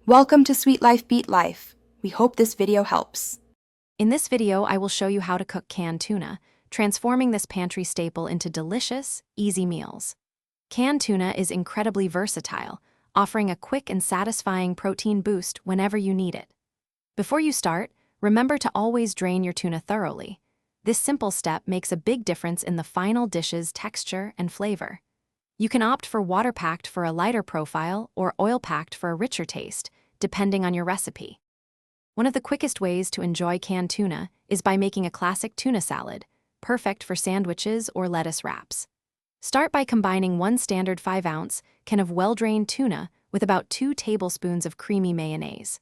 Welcome to Sweet Life Beat Life. We hope this video helps. In this video, I will show you how to cook canned tuna, transforming this pantry staple into delicious, easy meals. Canned tuna is incredibly versatile, offering a quick and satisfying protein boost whenever you need it. Before you start, remember to always drain your tuna thoroughly. This simple step makes a big difference in the final dish's texture and flavor. You can opt for water-packed for a lighter profile or oil-packed for a richer taste, depending on your recipe. One of the quickest ways to enjoy canned tuna is by making a classic tuna salad, perfect for sandwiches or lettuce wraps. Start by combining one standard 5-ounce can of well-drained tuna with about 2 tablespoons of creamy mayonnaise.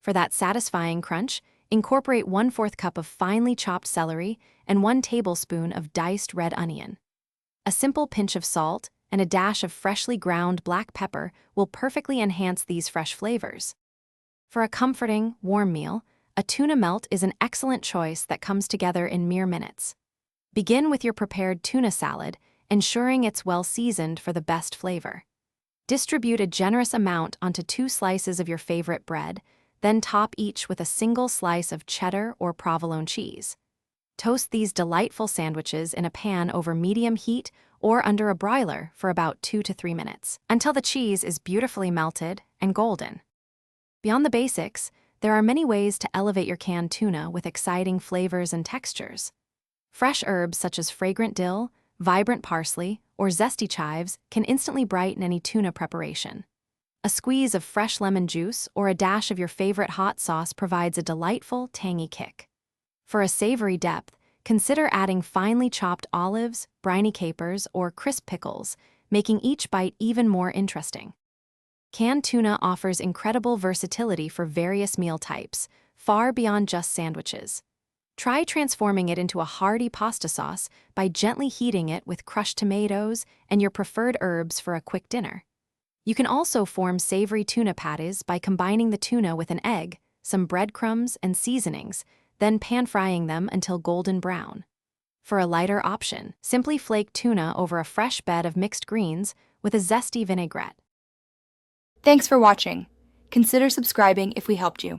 For that satisfying crunch, incorporate 1/4 cup of finely chopped celery and 1 tablespoon of diced red onion. A simple pinch of salt and a dash of freshly ground black pepper will perfectly enhance these fresh flavors. For a comforting, warm meal, a tuna melt is an excellent choice that comes together in mere minutes. Begin with your prepared tuna salad, ensuring it's well seasoned for the best flavor. Distribute a generous amount onto 2 slices of your favorite bread, then top each with a single slice of cheddar or provolone cheese. Toast these delightful sandwiches in a pan over medium heat or under a broiler for about 2 to 3 minutes, until the cheese is beautifully melted and golden. Beyond the basics, there are many ways to elevate your canned tuna with exciting flavors and textures. Fresh herbs such as fragrant dill, vibrant parsley, or zesty chives can instantly brighten any tuna preparation. A squeeze of fresh lemon juice or a dash of your favorite hot sauce provides a delightful, tangy kick. For a savory depth, consider adding finely chopped olives, briny capers, or crisp pickles, making each bite even more interesting. Canned tuna offers incredible versatility for various meal types, far beyond just sandwiches. Try transforming it into a hearty pasta sauce by gently heating it with crushed tomatoes and your preferred herbs for a quick dinner. You can also form savory tuna patties by combining the tuna with an egg, some breadcrumbs, and seasonings, then pan-frying them until golden brown. For a lighter option, simply flake tuna over a fresh bed of mixed greens with a zesty vinaigrette. Thanks for watching. Consider subscribing if we helped you.